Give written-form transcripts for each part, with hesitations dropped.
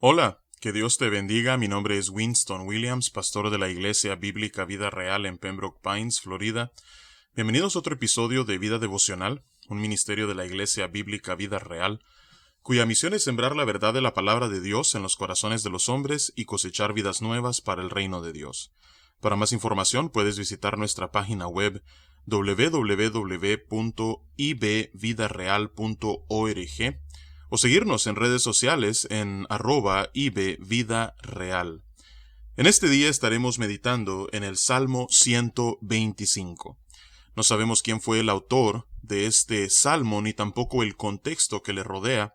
Hola, que Dios te bendiga. Mi nombre es Winston Williams, pastor de la Iglesia Bíblica Vida Real en Pembroke Pines, Florida. Bienvenidos a otro episodio de Vida Devocional, un ministerio de la Iglesia Bíblica Vida Real, cuya misión es sembrar la verdad de la palabra de Dios en los corazones de los hombres y cosechar vidas nuevas para el reino de Dios. Para más información puedes visitar nuestra página web www.ibvidareal.org o seguirnos en redes sociales en @ibvidareal. En este día estaremos meditando en el Salmo 125. No sabemos quién fue el autor de este salmo ni tampoco el contexto que le rodea,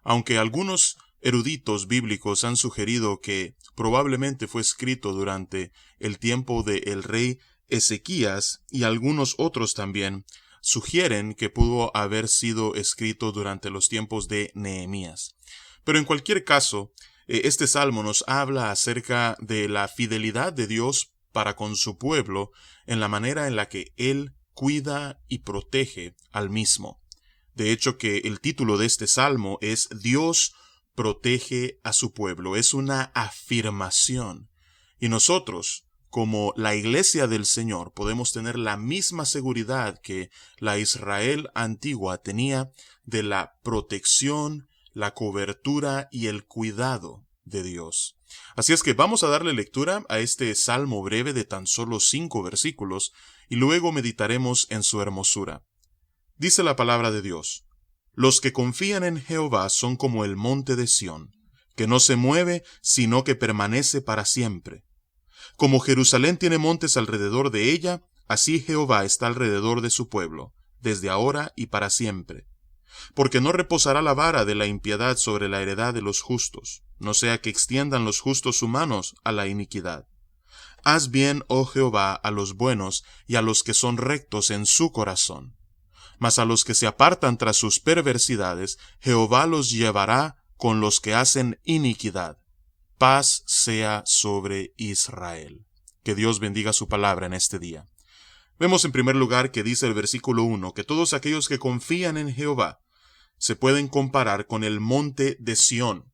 aunque algunos eruditos bíblicos han sugerido que probablemente fue escrito durante el tiempo del rey Ezequías, y algunos otros también sugieren que pudo haber sido escrito durante los tiempos de Nehemías. Pero en cualquier caso, este salmo nos habla acerca de la fidelidad de Dios para con su pueblo en la manera en la que Él cuida y protege al mismo. De hecho, que el título de este salmo es Dios protege a su pueblo. Es una afirmación. Y nosotros, como la iglesia del Señor, podemos tener la misma seguridad que la Israel antigua tenía de la protección, la cobertura y el cuidado de Dios. Así es que vamos a darle lectura a este salmo breve de tan solo 5 versículos y luego meditaremos en su hermosura. Dice la palabra de Dios: Los que confían en Jehová son como el monte de Sión, que no se mueve, sino que permanece para siempre. Como Jerusalén tiene montes alrededor de ella, así Jehová está alrededor de su pueblo, desde ahora y para siempre. Porque no reposará la vara de la impiedad sobre la heredad de los justos, no sea que extiendan los justos su manos a la iniquidad. Haz bien, oh Jehová, a los buenos y a los que son rectos en su corazón. Mas a los que se apartan tras sus perversidades, Jehová los llevará con los que hacen iniquidad. Paz sea sobre Israel. Que Dios bendiga su palabra en este día. Vemos en primer lugar que dice el versículo 1 que todos aquellos que confían en Jehová se pueden comparar con el monte de Sión.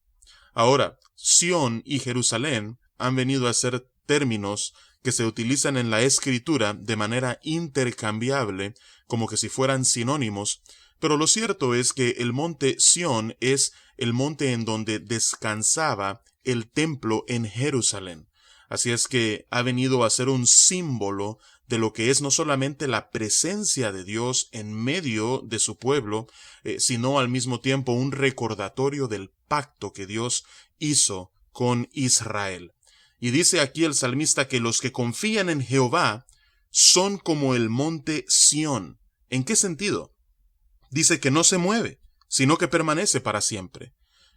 Ahora, Sión y Jerusalén han venido a ser términos que se utilizan en la Escritura de manera intercambiable, como que si fueran sinónimos, pero lo cierto es que el monte Sión es el monte en donde descansaba el templo en Jerusalén. Así es que ha venido a ser un símbolo de lo que es no solamente la presencia de Dios en medio de su pueblo, sino al mismo tiempo un recordatorio del pacto que Dios hizo con Israel. Y dice aquí el salmista que los que confían en Jehová son como el monte Sión. ¿En qué sentido? Dice que no se mueve, sino que permanece para siempre.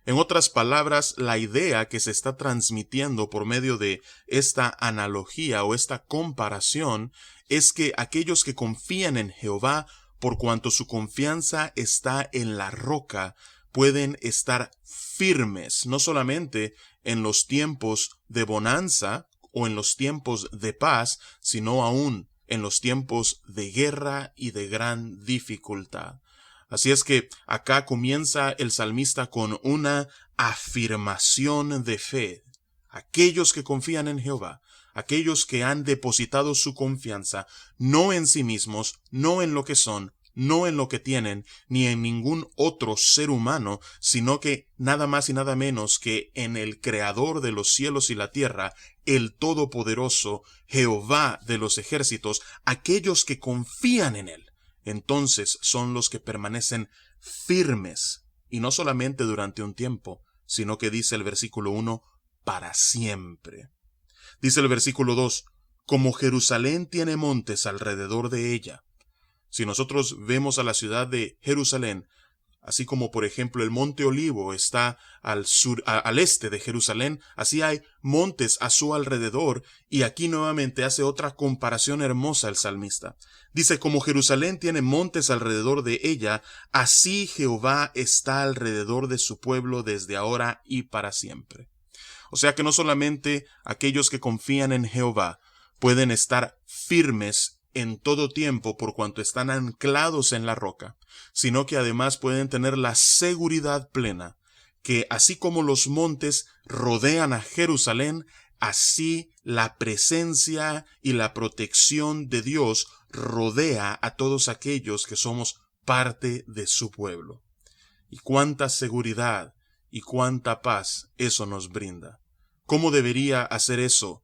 En otras palabras, la idea que se está transmitiendo por medio de esta analogía o esta comparación es que aquellos que confían en Jehová, por cuanto su confianza está en la roca, pueden estar firmes, no solamente en los tiempos de bonanza o en los tiempos de paz, sino aún en los tiempos de guerra y de gran dificultad. Así es que acá comienza el salmista con una afirmación de fe. Aquellos que confían en Jehová, aquellos que han depositado su confianza no en sí mismos, no en lo que son, no en lo que tienen, ni en ningún otro ser humano, sino que nada más y nada menos que en el Creador de los cielos y la tierra, el Todopoderoso, Jehová de los ejércitos, aquellos que confían en Él. Entonces son los que permanecen firmes, y no solamente durante un tiempo, sino que dice el versículo 1, para siempre. Dice el versículo 2, como Jerusalén tiene montes alrededor de ella. Si nosotros vemos a la ciudad de Jerusalén, así como por ejemplo el monte Olivo está al sur, al este de Jerusalén, así hay montes a su alrededor, y aquí nuevamente hace otra comparación hermosa el salmista. Dice, como Jerusalén tiene montes alrededor de ella, así Jehová está alrededor de su pueblo desde ahora y para siempre. O sea que no solamente aquellos que confían en Jehová pueden estar firmes en todo tiempo por cuanto están anclados en la roca, sino que además pueden tener la seguridad plena que así como los montes rodean a Jerusalén, así la presencia y la protección de Dios rodea a todos aquellos que somos parte de su pueblo. Y cuánta seguridad y cuánta paz eso nos brinda. ¿Cómo debería hacer eso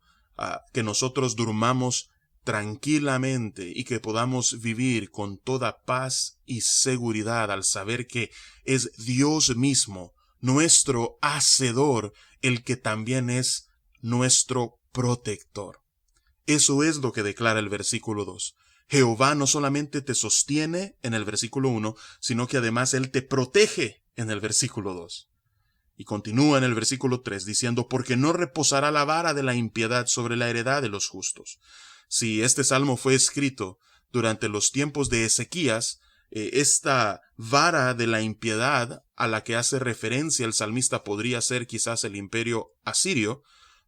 que nosotros durmamos tranquilamente y que podamos vivir con toda paz y seguridad al saber que es Dios mismo, nuestro hacedor, el que también es nuestro protector? Eso es lo que declara el versículo 2. Jehová no solamente te sostiene en el versículo 1, sino que además Él te protege en el versículo 2. Y continúa en el versículo 3 diciendo, porque no reposará la vara de la impiedad sobre la heredad de los justos. Si este salmo fue escrito durante los tiempos de Ezequías, esta vara de la impiedad a la que hace referencia el salmista podría ser quizás el imperio asirio,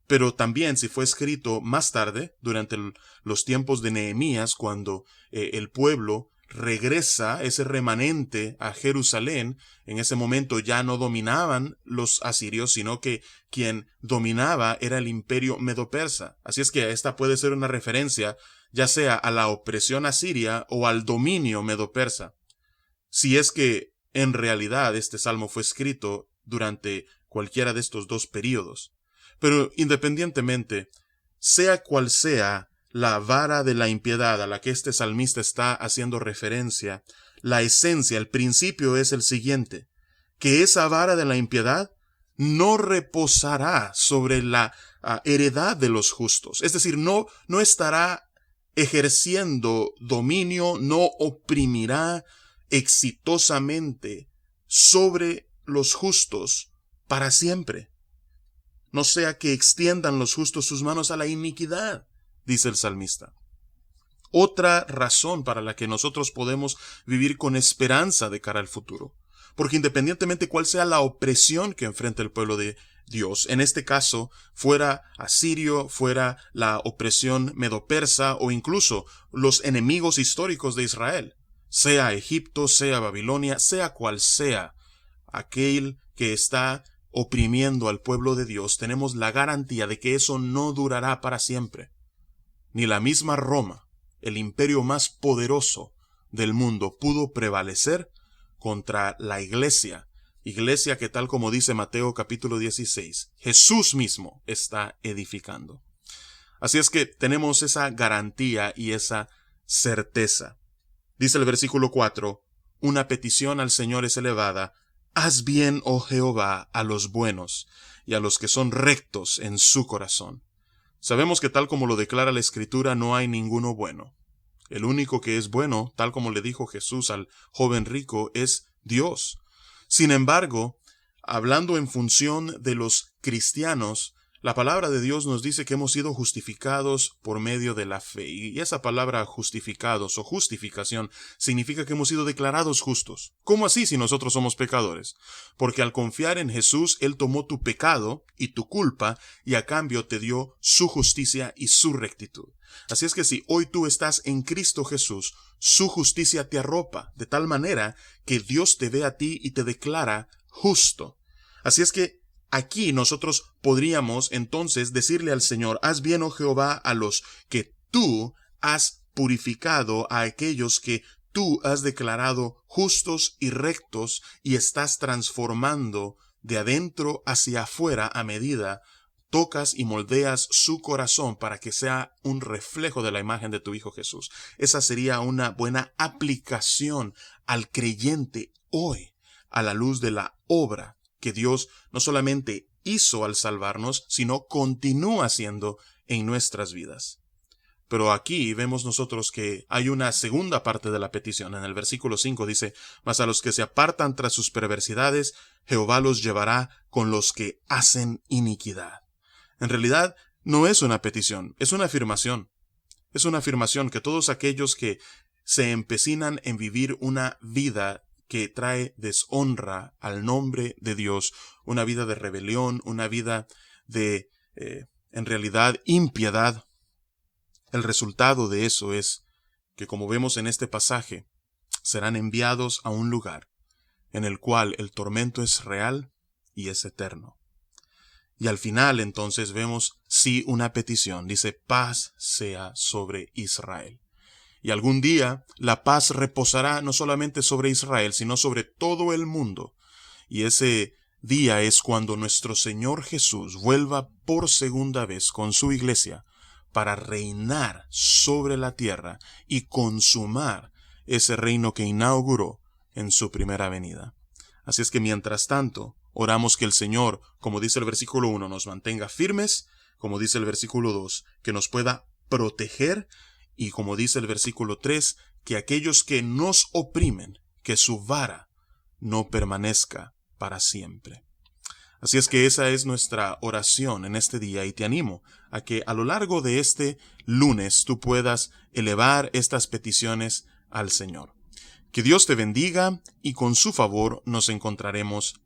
pero también si fue escrito más tarde, durante los tiempos de Nehemías, cuando el pueblo regresa, ese remanente, a Jerusalén, en ese momento ya no dominaban los asirios, sino que quien dominaba era el imperio medo-persa. Así es que esta puede ser una referencia ya sea a la opresión asiria o al dominio medo-persa. Si es que en realidad este salmo fue escrito durante cualquiera de estos dos períodos. Pero independientemente, sea cual sea la vara de la impiedad a la que este salmista está haciendo referencia, la esencia, el principio es el siguiente, que esa vara de la impiedad no reposará sobre la heredad de los justos. Es decir, no estará ejerciendo dominio, no oprimirá exitosamente sobre los justos para siempre. No sea que extiendan los justos sus manos a la iniquidad, dice el salmista. Otra razón para la que nosotros podemos vivir con esperanza de cara al futuro. Porque independientemente cuál sea la opresión que enfrenta el pueblo de Dios, en este caso, fuera asirio, fuera la opresión medo-persa o incluso los enemigos históricos de Israel, sea Egipto, sea Babilonia, sea cual sea aquel que está oprimiendo al pueblo de Dios, tenemos la garantía de que eso no durará para siempre. Ni la misma Roma, el imperio más poderoso del mundo, pudo prevalecer contra la iglesia que tal como dice Mateo capítulo 16, Jesús mismo está edificando. Así es que tenemos esa garantía y esa certeza. Dice el versículo 4, una petición al Señor es elevada, haz bien, oh Jehová, a los buenos y a los que son rectos en su corazón. Sabemos que tal como lo declara la Escritura, no hay ninguno bueno. El único que es bueno, tal como le dijo Jesús al joven rico, es Dios. Sin embargo, hablando en función de los cristianos, la palabra de Dios nos dice que hemos sido justificados por medio de la fe. Y esa palabra justificados o justificación significa que hemos sido declarados justos. ¿Cómo así si nosotros somos pecadores? Porque al confiar en Jesús, Él tomó tu pecado y tu culpa y a cambio te dio su justicia y su rectitud. Así es que si hoy tú estás en Cristo Jesús, su justicia te arropa de tal manera que Dios te ve a ti y te declara justo. Así es que aquí nosotros podríamos entonces decirle al Señor, haz bien, oh Jehová, a los que tú has purificado, a aquellos que tú has declarado justos y rectos y estás transformando de adentro hacia afuera a medida tocas y moldeas su corazón para que sea un reflejo de la imagen de tu Hijo Jesús. Esa sería una buena aplicación al creyente hoy, a la luz de la obra que Dios no solamente hizo al salvarnos, sino continúa haciendo en nuestras vidas. Pero aquí vemos nosotros que hay una segunda parte de la petición. En el versículo 5 dice, mas a los que se apartan tras sus perversidades, Jehová los llevará con los que hacen iniquidad. En realidad, no es una petición, es una afirmación. Es una afirmación que todos aquellos que se empecinan en vivir una vida que trae deshonra al nombre de Dios, una vida de rebelión, una vida de, en realidad, impiedad. El resultado de eso es que, como vemos en este pasaje, serán enviados a un lugar en el cual el tormento es real y es eterno. Y al final entonces vemos sí una petición, dice paz sea sobre Israel. Y algún día la paz reposará no solamente sobre Israel, sino sobre todo el mundo. Y ese día es cuando nuestro Señor Jesús vuelva por segunda vez con su iglesia para reinar sobre la tierra y consumar ese reino que inauguró en su primera venida. Así es que mientras tanto, oramos que el Señor, como dice el versículo 1, nos mantenga firmes, como dice el versículo 2, que nos pueda proteger, y como dice el versículo 3, que aquellos que nos oprimen, que su vara no permanezca para siempre. Así es que esa es nuestra oración en este día y te animo a que a lo largo de este lunes tú puedas elevar estas peticiones al Señor. Que Dios te bendiga y con su favor nos encontraremos